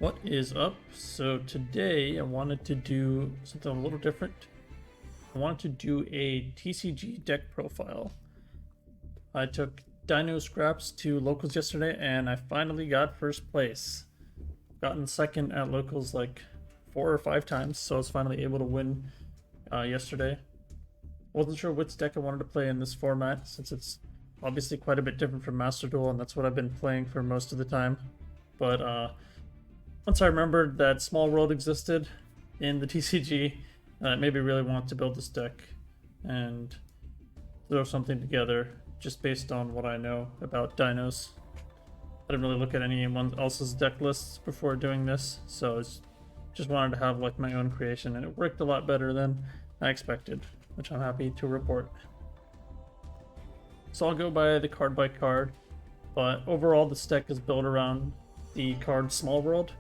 What is up? So today I wanted to do something a little different. I wanted to do a TCG deck profile. I took Dino scraps to locals yesterday and I finally got first place. Gotten second at locals like 4 or 5 times, so I was finally able to win yesterday. Wasn't sure which deck I wanted to play in this format since it's obviously quite a bit different from Master Duel, and that's what I've been playing for most of the time. But once I remembered that Small World existed in the TCG, it made me really want to build this deck and throw something together just based on what I know about dinos. I didn't really look at anyone else's deck lists before doing this, so I just wanted to have like my own creation, and it worked a lot better than I expected, which I'm happy to report. So I'll go by card, but overall this deck is built around the card Small World.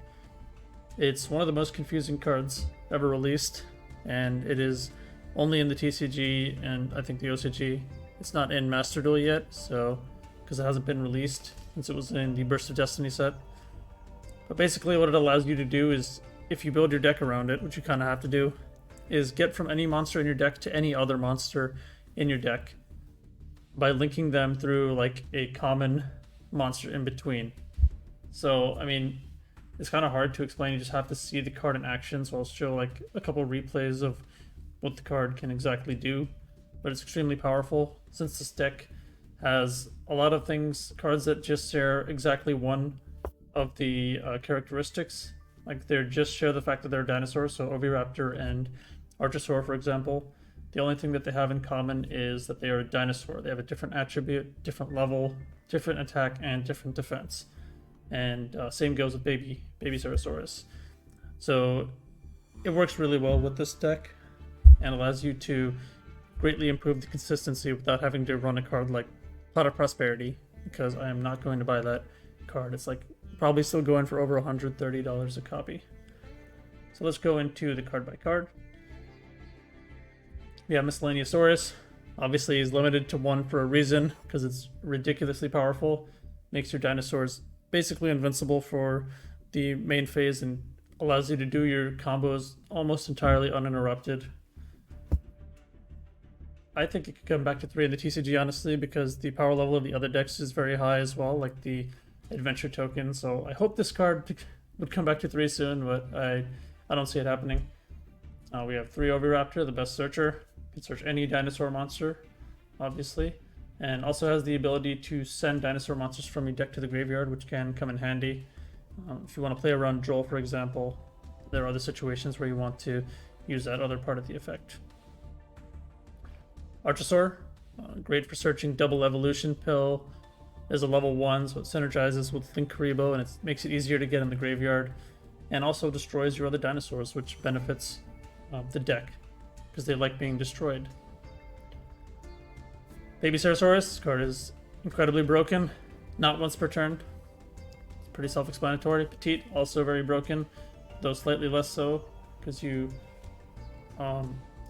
It's one of the most confusing cards ever released, and it is only in the TCG and I think the OCG. It's not in Master Duel yet, so because it hasn't been released since it was in the Burst of Destiny set. But basically what it allows you to do is, if you build your deck around it, which you kind of have to do, is get from any monster in your deck to any other monster in your deck by linking them through like a common monster in between. So, I mean, it's kind of hard to explain. You just have to see the card in action, so I'll show like a couple replays of what the card can exactly do. But it's extremely powerful since this deck has a lot of cards that just share exactly one of the characteristics. Like they just share the fact that they're dinosaurs, so Oviraptor and Archosaur, for example. The only thing that they have in common is that they are a dinosaur. They have a different attribute, different level, different attack, and different defense. And same goes with Baby Ceratosaurus. So it works really well with this deck and allows you to greatly improve the consistency without having to run a card like Pot of Prosperity, because I am not going to buy that card. It's like probably still going for over $130 a copy. So let's go into the card by card. We have Miscellaneousaurus. Obviously he's limited to 1 for a reason, because it's ridiculously powerful. Makes your dinosaurs basically invincible for the main phase and allows you to do your combos almost entirely uninterrupted. I think it could come back to 3 in the TCG, honestly, because the power level of the other decks is very high as well, like the adventure token. So I hope this card would come back to 3 soon, but I don't see it happening. We have 3 Oviraptor, the best searcher. Can search any dinosaur monster, obviously, and also has the ability to send dinosaur monsters from your deck to the graveyard, which can come in handy. If you want to play around Droll, for example, there are other situations where you want to use that other part of the effect. Archosaur, great for searching double evolution pill. Is a level 1, so it synergizes with Linkuriboh, and it makes it easier to get in the graveyard, and also destroys your other dinosaurs, which benefits the deck, because they like being destroyed. Baby Ceratosaurus, this card is incredibly broken, not once per turn. It's pretty self-explanatory. Petite, also very broken, though slightly less so, because you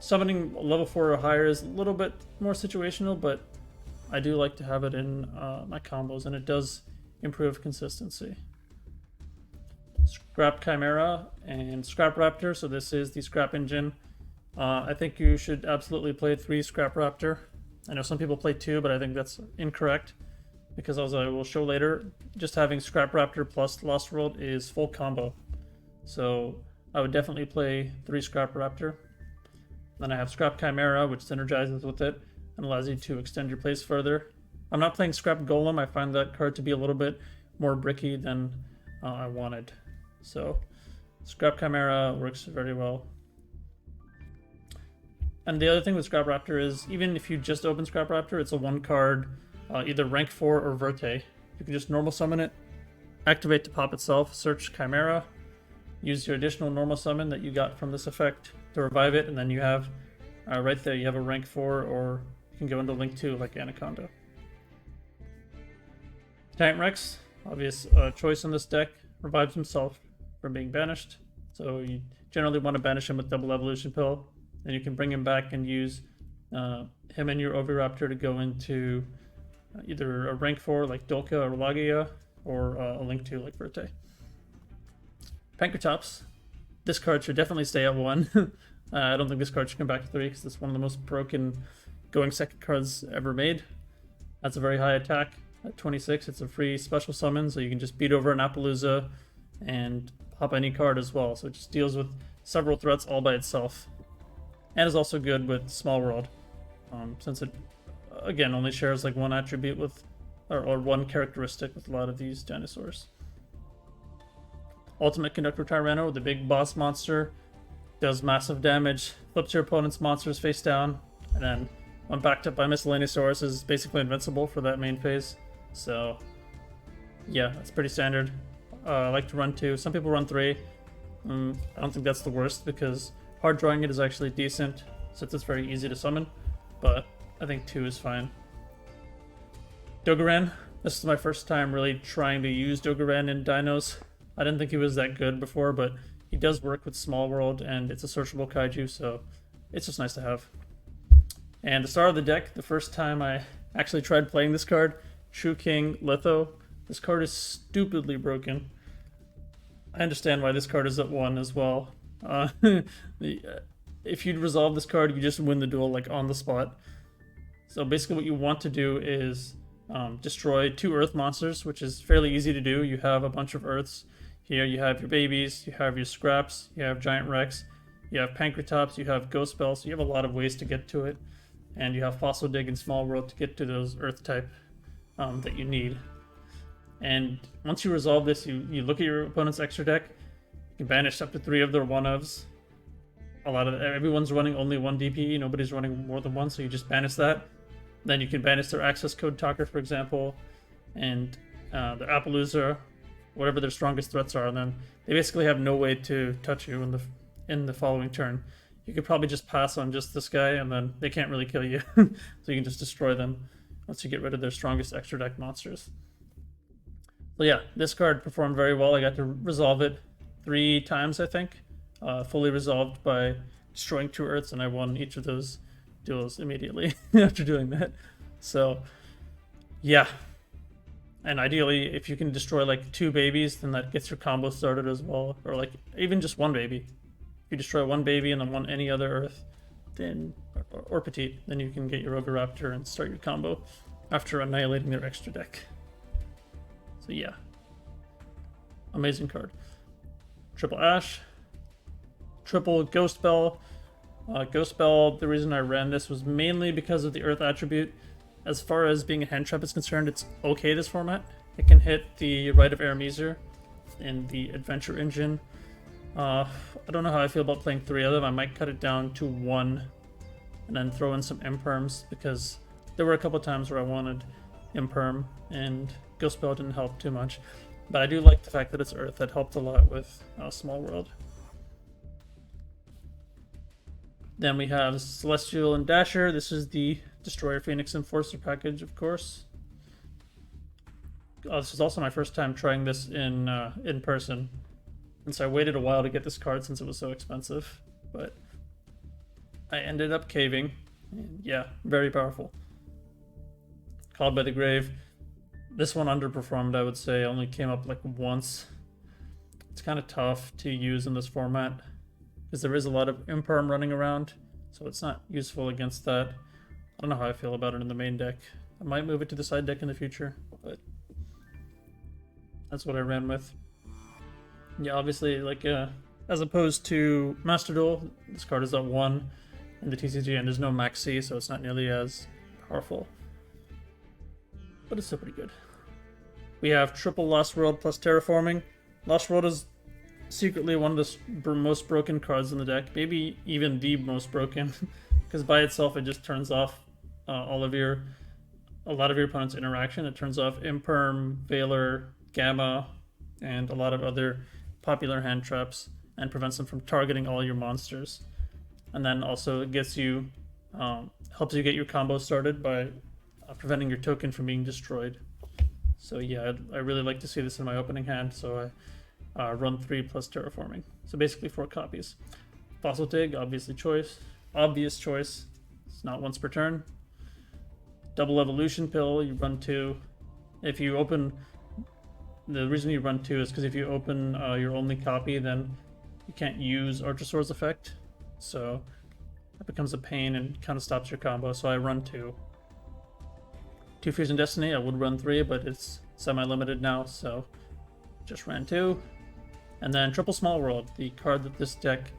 summoning level 4 or higher is a little bit more situational, but I do like to have it in my combos, and it does improve consistency. Scrap Chimera and Scrap Raptor, so this is the Scrap Engine. I think you should absolutely play 3 Scrap Raptor. I know some people play 2, but I think that's incorrect, because as I will show later, just having Scrap Raptor plus Lost World is full combo. So I would definitely play 3 Scrap Raptor. Then I have Scrap Chimera, which synergizes with it and allows you to extend your plays further. I'm not playing Scrap Golem. I find that card to be a little bit more bricky than I wanted. So Scrap Chimera works very well. And the other thing with Scrap Raptor is, even if you just open Scrap Raptor, it's a 1 card, either rank 4 or Verte. You can just normal summon it, activate to pop itself, search Chimera, use your additional normal summon that you got from this effect to revive it, and then you have, right there, you have a rank 4, or you can go into link 2 like Anaconda. Giant Rex, obvious choice in this deck, revives himself from being banished. So you generally want to banish him with double evolution pill. Then you can bring him back and use him and your Oviraptor to go into either a rank 4 like Dolka or Lagia, or a link 2 like Verte. Pankratops. This card should definitely stay at 1. I don't think this card should come back to 3 because it's one of the most broken going second cards ever made. That's a very high attack. At 26, it's a free special summon, so you can just beat over an Appaloosa and pop any card as well. So it just deals with several threats all by itself. And is also good with Small World, since it, again, only shares like one attribute with, or one characteristic with a lot of these dinosaurs. Ultimate Conductor Tyranno, the big boss monster, does massive damage, flips your opponent's monsters face down, and then when backed up by Miscellaneousaurus is basically invincible for that main phase. So yeah, that's pretty standard. I like to run 2. Some people run 3. I don't think that's the worst because hard drawing it is actually decent since it's very easy to summon, but I think 2 is fine. Dogoran. This is my first time really trying to use Dogoran in dinos. I didn't think he was that good before, but he does work with Small World and it's a searchable kaiju, so it's just nice to have. And the start of the deck, the first time I actually tried playing this card, True King Litho. This card is stupidly broken. I understand why this card is at 1 as well. If you resolve this card, you just win the duel like on the spot. So basically what you want to do is destroy 2 earth monsters, which is fairly easy to do. You have a bunch of earths. Here you have your babies, you have your scraps, you have Giant Rex, you have Pankratops, you have Ghost Bell, so you have a lot of ways to get to it. And you have Fossil Dig and Small World to get to those earth type that you need. And once you resolve this, you look at your opponent's extra deck. You can banish up to 3 of their 1-ofs. Everyone's running only 1 DPE, nobody's running more than 1, so you just banish that. Then you can banish their access code talker, for example, and their Appaloosa, whatever their strongest threats are, and then they basically have no way to touch you in the following turn. You could probably just pass on just this guy, and then they can't really kill you, so you can just destroy them once you get rid of their strongest extra deck monsters. So yeah, this card performed very well. I got to resolve it 3 times, I think. Fully resolved by destroying 2 earths, and I won each of those duels immediately after doing that. So yeah, and ideally if you can destroy like 2 babies, then that gets your combo started as well, or like even just 1 baby. If you destroy 1 baby and then any other earth, then or petite, then you can get your Oviraptor and start your combo after annihilating their extra deck. So yeah, amazing card. Triple Ash, triple Ghost Bell. Ghost Bell, the reason I ran this was mainly because of the Earth attribute. As far as being a hand trap is concerned, it's okay this format. It can hit the Rite of Arameser in the Adventure Engine. I don't know how I feel about playing 3 of them. I might cut it down to 1 and then throw in some imperms because there were a couple times where I wanted imperm and Ghost Bell didn't help too much. But I do like the fact that it's Earth. That helped a lot with Small World. Then we have Celestial and Dasher. This is the Destroyer Phoenix Enforcer package, of course. This is also my first time trying this in person. And so I waited a while to get this card since it was so expensive. But I ended up caving. And yeah, very powerful. Called by the Grave. This one underperformed, I would say. Only came up like once. It's kind of tough to use in this format because there is a lot of imperm running around, so it's not useful against that. I don't know how I feel about it in the main deck. I might move it to the side deck in the future, but that's what I ran with. Yeah, obviously, like as opposed to Master Duel, this card is at 1 in the TCG, and there's no Max C, so it's not nearly as powerful. But it's still pretty good. We have triple Lost World plus Terraforming. Lost World is secretly one of the most broken cards in the deck, maybe even the most broken, because by itself it just turns off a lot of your opponent's interaction. It turns off Imperm, Veiler, Gamma, and a lot of other popular hand traps, and prevents them from targeting all your monsters. And then also it gets you, helps you get your combo started by preventing your token from being destroyed. So yeah, I really like to see this in my opening hand, so I run 3 plus Terraforming. So basically 4 copies. Fossil Dig, obvious choice. It's not once per turn. Double Evolution Pill, you run 2. If you open the reason you run 2 is because if you open your only copy, then you can't use Archosaur's effect. So it becomes a pain and kind of stops your combo. So I run 2. 2 Fusion Destiny, I would run 3, but it's semi-limited now, so just ran 2. And then Triple Small World, the card that this deck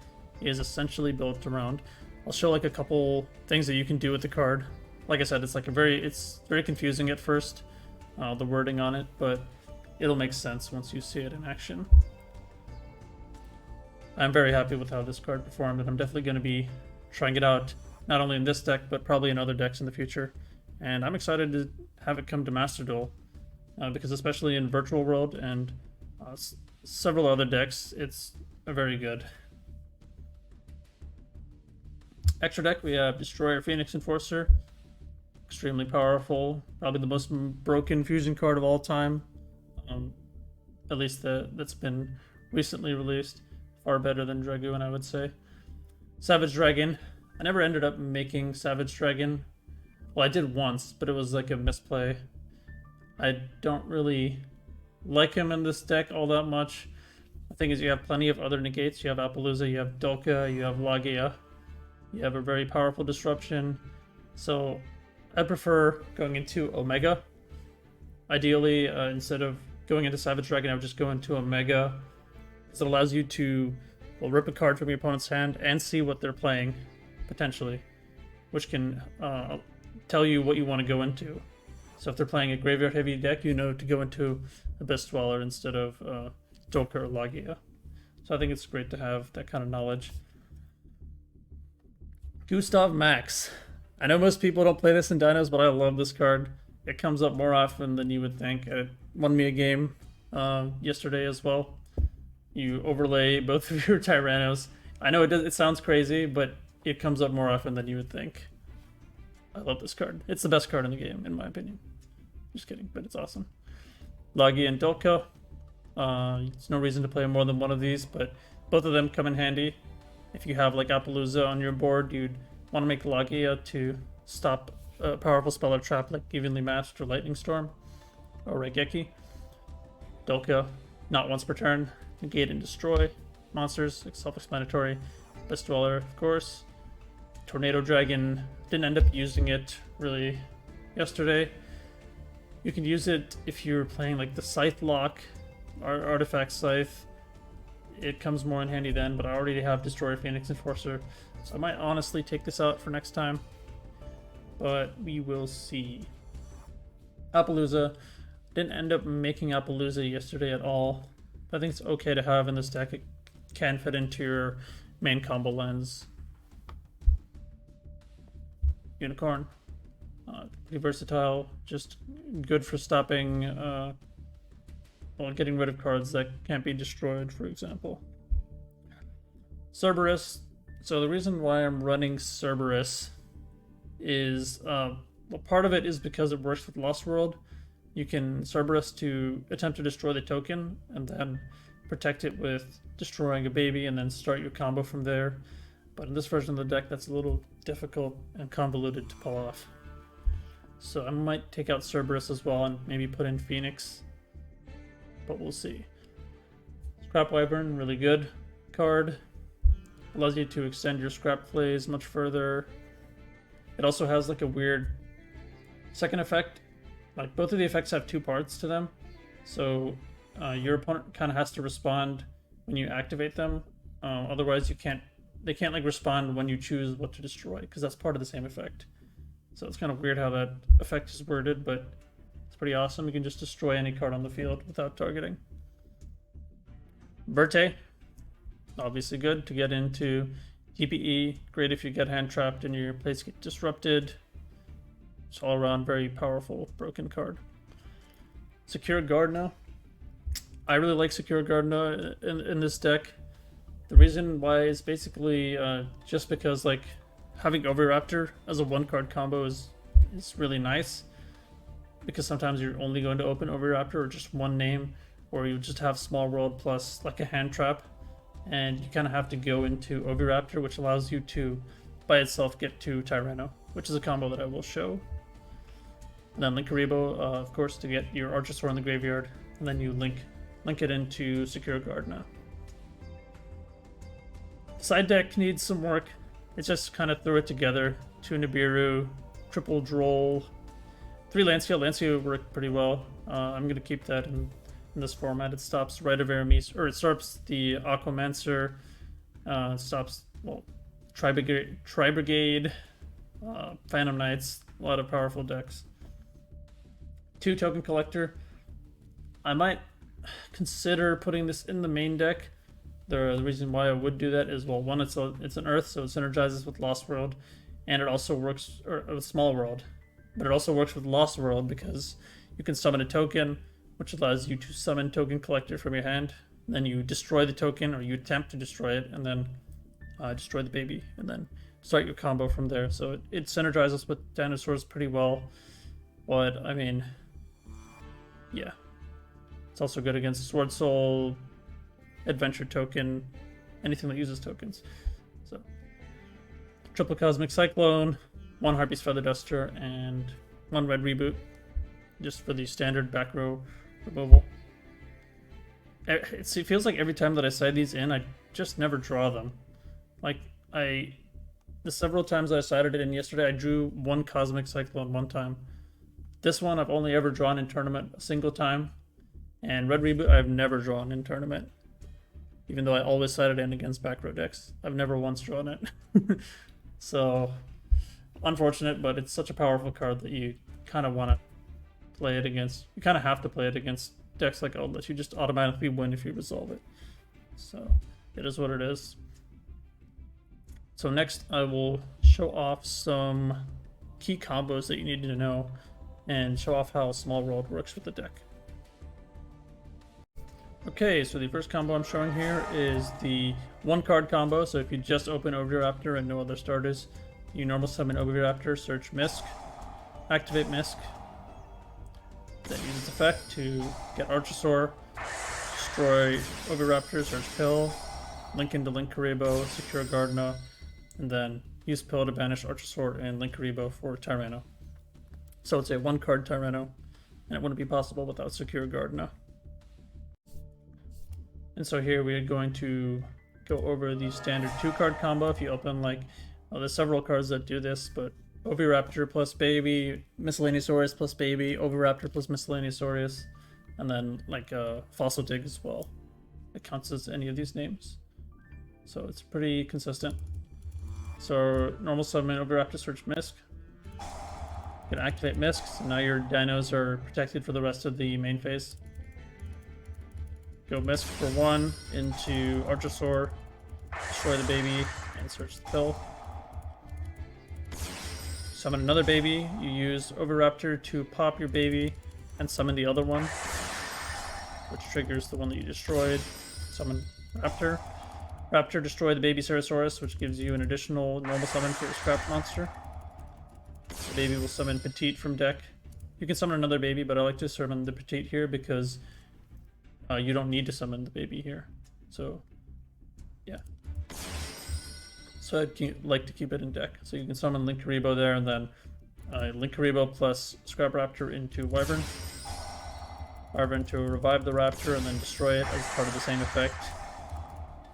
is essentially built around. I'll show like a couple things that you can do with the card. Like I said, it's very confusing at first, the wording on it, but it'll make sense once you see it in action. I'm very happy with how this card performed, and I'm definitely going to be trying it out, not only in this deck, but probably in other decks in the future. And I'm excited to have it come to Master Duel, because especially in Virtual World and several other decks, it's very good. Extra deck, we have Destroyer Phoenix Enforcer. Extremely powerful, probably the most broken fusion card of all time. At least that's been recently released. Far better than Dragoon, I would say. Savage Dragon. I never ended up making Savage Dragon. Well, I did once, but it was like a misplay. I don't really like him in this deck all that much. The thing is, you have plenty of other negates. You have Appaloosa, you have Dolka, you have Lagia. You have a very powerful disruption. So I prefer going into Omega. Ideally, instead of going into Savage Dragon, I would just go into Omega, because it allows you to rip a card from your opponent's hand and see what they're playing, potentially, which can tell you what you want to go into. So if they're playing a graveyard-heavy deck, you know to go into Abyss Dweller instead of Dolka or Lagia. So I think it's great to have that kind of knowledge. Gustav Max. I know most people don't play this in Dinos, but I love this card. It comes up more often than you would think. It won me a game yesterday as well. You overlay both of your Tyrannos. I know it sounds crazy, but it comes up more often than you would think. I love this card. It's the best card in the game, in my opinion. Just kidding, but it's awesome. Lagia and Dolka. There's no reason to play more than one of these, but both of them come in handy. If you have like Appaloosa on your board, you'd want to make Lagia to stop a powerful spell or trap like Evenly Matched or Lightning Storm or Raigeki. Dolka, not once per turn, negate and destroy monsters, like self-explanatory. Abyss Dweller, of course. Tornado Dragon, didn't end up using it really yesterday. You can use it if you're playing like the Scythe Lock or Artifact Scythe. It comes more in handy then, but I already have Destroyer Phoenix Enforcer, so I might honestly take this out for next time, but we will see. Appaloosa, didn't end up making Appaloosa yesterday at all, but I think it's okay to have in this deck. It can fit into your main combo lens. Unicorn, pretty versatile, just good for stopping getting rid of cards that can't be destroyed, for example. Cerberus. So the reason why I'm running Cerberus is, part of it is because it works with Lost World. You can Cerberus to attempt to destroy the token, and then protect it with destroying a baby, and then start your combo from there. But in this version of the deck, that's a little difficult and convoluted to pull off. So I might take out Cerberus as well, and maybe put in Phoenix. But we'll see. Scrap Wyvern, really good card. Allows you to extend your scrap plays much further. It also has like a weird second effect. Like both of the effects have 2 parts to them. So your opponent kind of has to respond when you activate them. Otherwise they can't like respond when you choose what to destroy, because that's part of the same effect. So it's kind of weird how that effect is worded, but it's pretty awesome. You can just destroy any card on the field without targeting. Verte, obviously good to get into DPE. Great if you get hand trapped and your plays get disrupted. It's all around very powerful broken card. Secure Gardna. I really like Secure Gardna in this deck. The reason why is basically just because like having Oviraptor as a 1-card combo is really nice. Because sometimes you're only going to open Oviraptor or just one name, or you just have Small World plus like a hand trap, and you kind of have to go into Oviraptor, which allows you to by itself get to Tyranno, which is a combo that I will show. And then Linkuriboh, of course, to get your Archosaur in the graveyard. and then you link it into Secure Guard now. Side deck needs some work. It's just kind of throw it together. 2 Nibiru, triple Droll, 3 Lancia. Lancia worked pretty well. I'm going to keep that in this format. It stops Rite of Aramis, or it stops the Aquamancer, stops, well, Tri-Brigade, Phantom Knights, a lot of powerful decks. 2 Token Collector. I might consider putting this in the main deck. The reason why I would do that is, well, one, it's an Earth, so it synergizes with Lost World, and it also works with Small World. But it also works with Lost World because you can summon a token, which allows you to summon Token Collector from your hand. Then you destroy the token, or you attempt to destroy it, and then destroy the baby, and then start your combo from there. So it synergizes with dinosaurs pretty well. But, I mean, yeah. It's also good against Sword Soul, Adventure Token, anything that uses tokens. So, triple Cosmic Cyclone, 1 Harpy's Feather Duster, and 1 Red Reboot, just for the standard back row removal. It feels like every time that I side these in, I just never draw them. Like, the several times I sided it in yesterday, I drew 1 Cosmic Cyclone 1 time. This one I've only ever drawn in tournament a single time, and Red Reboot I've never drawn in tournament. Even though I always sided in against back row decks, I've never once drawn it. So, unfortunate, but it's such a powerful card that you kind of want to play it against. You kind of have to play it against decks like Outlet. You just automatically win if you resolve it. So, it is what it is. So next, I will show off some key combos that you need to know, and show off how Small World works with the deck. Okay, so the first combo I'm showing here is the 1-card combo. So if you just open Oviraptor and no other starters, you normal summon Oviraptor, search Misk, activate Misk, then use its effect to get Archosaur, destroy Oviraptor, search Pill, link into Linkuriboh, secure Gardna, and then use Pill to banish Archosaur and Linkuriboh for Tyranno. So it's a 1-card Tyranno, and it wouldn't be possible without secure Gardna. And so here we are going to go over the standard 2-card combo. If you open, like, well, there's several cards that do this, but Oviraptor plus Baby, Miscellaneousaurus plus Baby, Oviraptor plus Miscellaneousaurus, and then like Fossil Dig as well. It counts as any of these names. So it's pretty consistent. So normal summon Oviraptor, search Misk. You can activate Misk, so now your dinos are protected for the rest of the main phase. Go Misk for 1 into Archosaur, destroy the baby, and search the Pill. Summon another baby. You use Oviraptor to pop your baby and summon the other one, which triggers the one that you destroyed. Summon Raptor. Raptor, destroy the baby Ceratosaurus, which gives you an additional normal summon for a scrap monster. The baby will summon Petite from deck. You can summon another baby, but I like to summon the Petite here because you don't need to summon the baby here. So, yeah. So I'd like to keep it in deck. So you can summon Linkuriboh there, and then Linkuriboh plus Scrap Raptor into Wyvern. Wyvern to revive the Raptor and then destroy it as part of the same effect.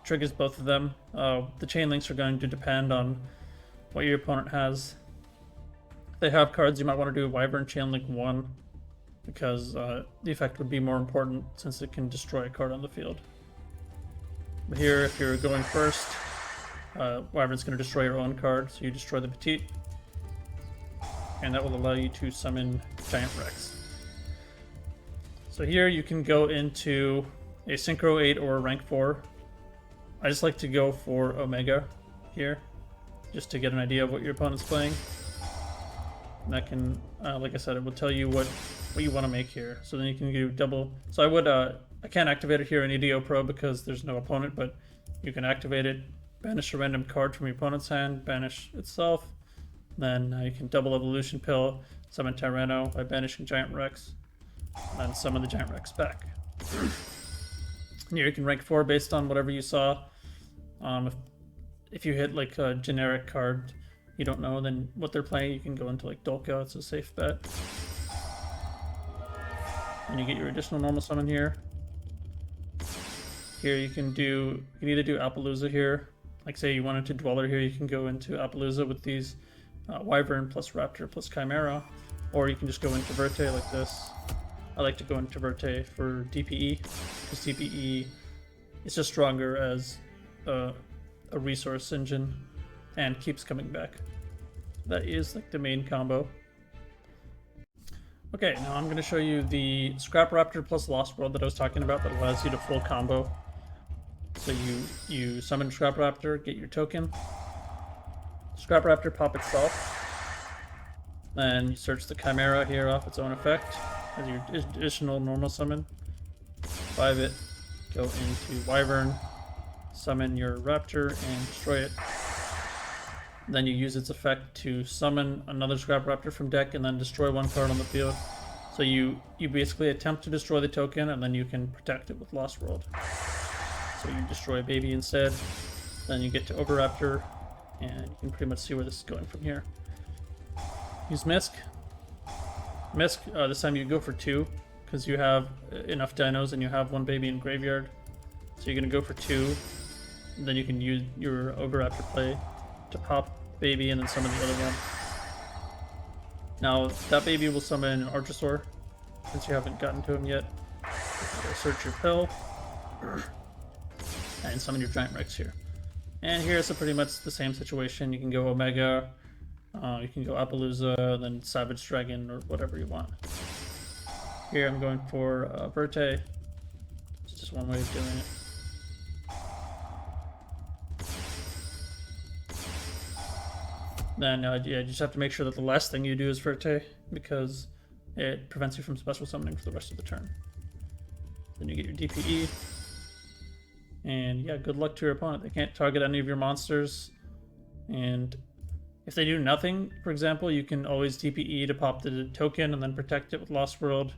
Triggers both of them. The chain links are going to depend on what your opponent has. If they have cards, you might want to do Wyvern chain link 1, because the effect would be more important since it can destroy a card on the field. But here, if you're going first, Wyvern's going to destroy your own card, so you destroy the Petite, and that will allow you to summon Giant Rex. So here you can go into a Synchro 8 or a Rank 4. I just like to go for Omega here, just to get an idea of what your opponent's playing. And that can, like I said, it will tell you what you want to make here. So then you can do double. So I would, I can't activate it here in EDO Pro because there's no opponent, but you can activate it, banish a random card from your opponent's hand, banish itself. Then you can double Evolution Pill, summon Tyranno by banishing Giant Rex, and then summon the Giant Rex back. Here you can rank 4 based on whatever you saw. If you hit like a generic card you don't know then what they're playing, you can go into like Dolka, it's a safe bet. And you get your additional normal summon here. Here you can either do Appaloosa here. Like say you wanted to Dweller here, you can go into Appaloosa with these Wyvern plus Raptor plus Chimera. Or you can just go into Verte like this. I like to go into Verte for DPE, because DPE is just stronger as a resource engine and keeps coming back. That is like the main combo. Okay, now I'm going to show you the Scrap Raptor plus Lost World that I was talking about that allows you to full combo. So you summon Scrap Raptor, get your token. Scrap Raptor pop itself. Then you search the Chimera here off its own effect as your additional normal summon. 5 it, go into Wyvern, summon your Raptor and destroy it. Then you use its effect to summon another Scrap Raptor from deck and then destroy one card on the field. So you basically attempt to destroy the token and then you can protect it with Lost World. So you destroy Baby instead. Then you get to Oviraptor and you can pretty much see where this is going from here. Use Misk. Misk, this time you go for 2 because you have enough dinos and you have 1 baby in graveyard. So you're going to go for 2. And then you can use your Oviraptor play to pop baby and then summon the other one. Now that baby will summon an Archosaur since you haven't gotten to him yet. Search your pill and summon your Giant Rex here. And here's pretty much the same situation. You can go Omega, you can go Appaloosa, then Savage Dragon, or whatever you want. Here I'm going for Verte. It's just one way of doing it. Then yeah, you just have to make sure that the last thing you do is Verte, because it prevents you from special summoning for the rest of the turn. Then you get your DPE. And yeah, good luck to your opponent. They can't target any of your monsters. And if they do nothing, for example, you can always DPE to pop the token and then protect it with Lost World.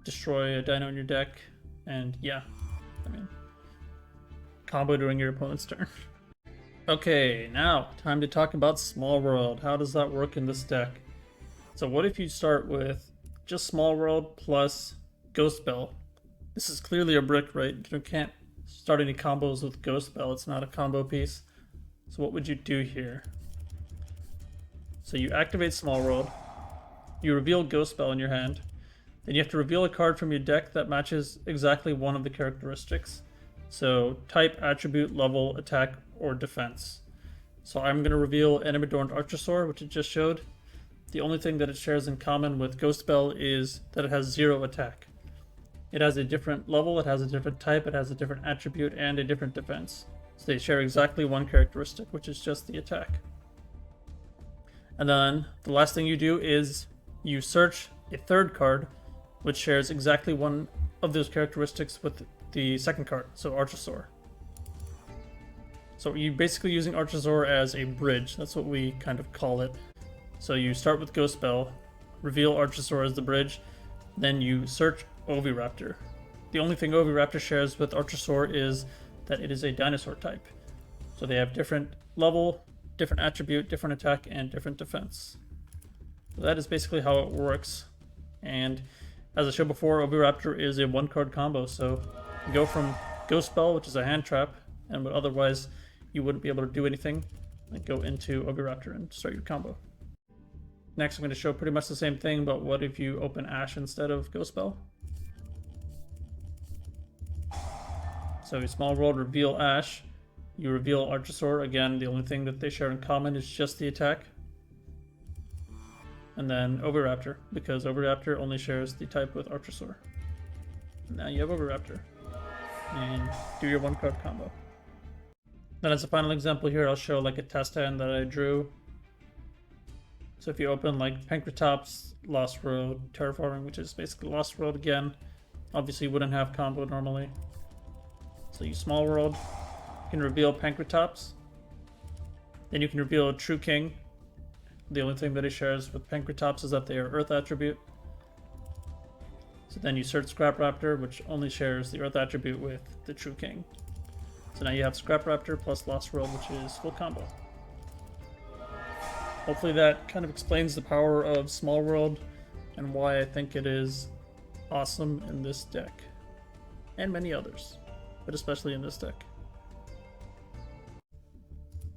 Destroy a dino in your deck. And yeah, I mean, combo during your opponent's turn. Okay, now time to talk about Small World. How does that work in this deck? So what if you start with just Small World plus Ghost Bell? This is clearly a brick, right? You can't start any combos with Ghost Bell. It's not a combo piece. So what would you do here? So you activate Small World. You reveal Ghost Bell in your hand. Then you have to reveal a card from your deck that matches exactly one of the characteristics. So type, attribute, level, attack, or defense. So I'm going to reveal Enemy-Adorned Archosaur, which it just showed. The only thing that it shares in common with Ghost Bell is that it has 0 attack. It has a different level, it has a different type, it has a different attribute, and a different defense. So they share exactly one characteristic, which is just the attack. And then the last thing you do is you search a third card, which shares exactly one of those characteristics with the second card, so Archosaur. So you're basically using Archosaur as a bridge, that's what we kind of call it. So you start with Ghost Bell, reveal Archosaur as the bridge, then you search Oviraptor. The only thing Oviraptor shares with Archosaur is that it is a dinosaur type. So they have different level, different attribute, different attack, and different defense. So that is basically how it works. And as I showed before, Oviraptor is a 1-card combo, so you go from Ghost Bell, which is a hand trap, and but otherwise you wouldn't be able to do anything, and go into Oviraptor and start your combo. Next I'm going to show pretty much the same thing, but what if you open Ash instead of Ghost Bell? So you Small World, reveal Ash, you reveal Archosaur. Again, the only thing that they share in common is just the attack. And then Oviraptor, because Oviraptor only shares the type with Archosaur. Now you have Oviraptor. And do your 1-card combo. Then as a final example here, I'll show like a test hand that I drew. So if you open like Pankratops, Lost World, Terraforming, which is basically Lost World again, obviously you wouldn't have combo normally. So you Small World, you can reveal Pankratops, then you can reveal True King. The only thing that it shares with Pankratops is that they are Earth attribute. So then you search Scrap Raptor, which only shares the Earth attribute with the True King. So now you have Scrap Raptor plus Lost World, which is full combo. Hopefully that kind of explains the power of Small World and why I think it is awesome in this deck. And many others, but especially in this deck.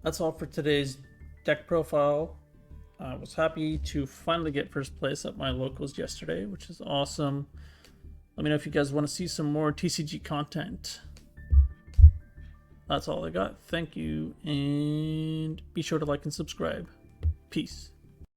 That's all for today's deck profile. I was happy to finally get first place at my locals yesterday, which is awesome. Let me know if you guys want to see some more TCG content. That's all I got. Thank you, and be sure to like and subscribe. Peace.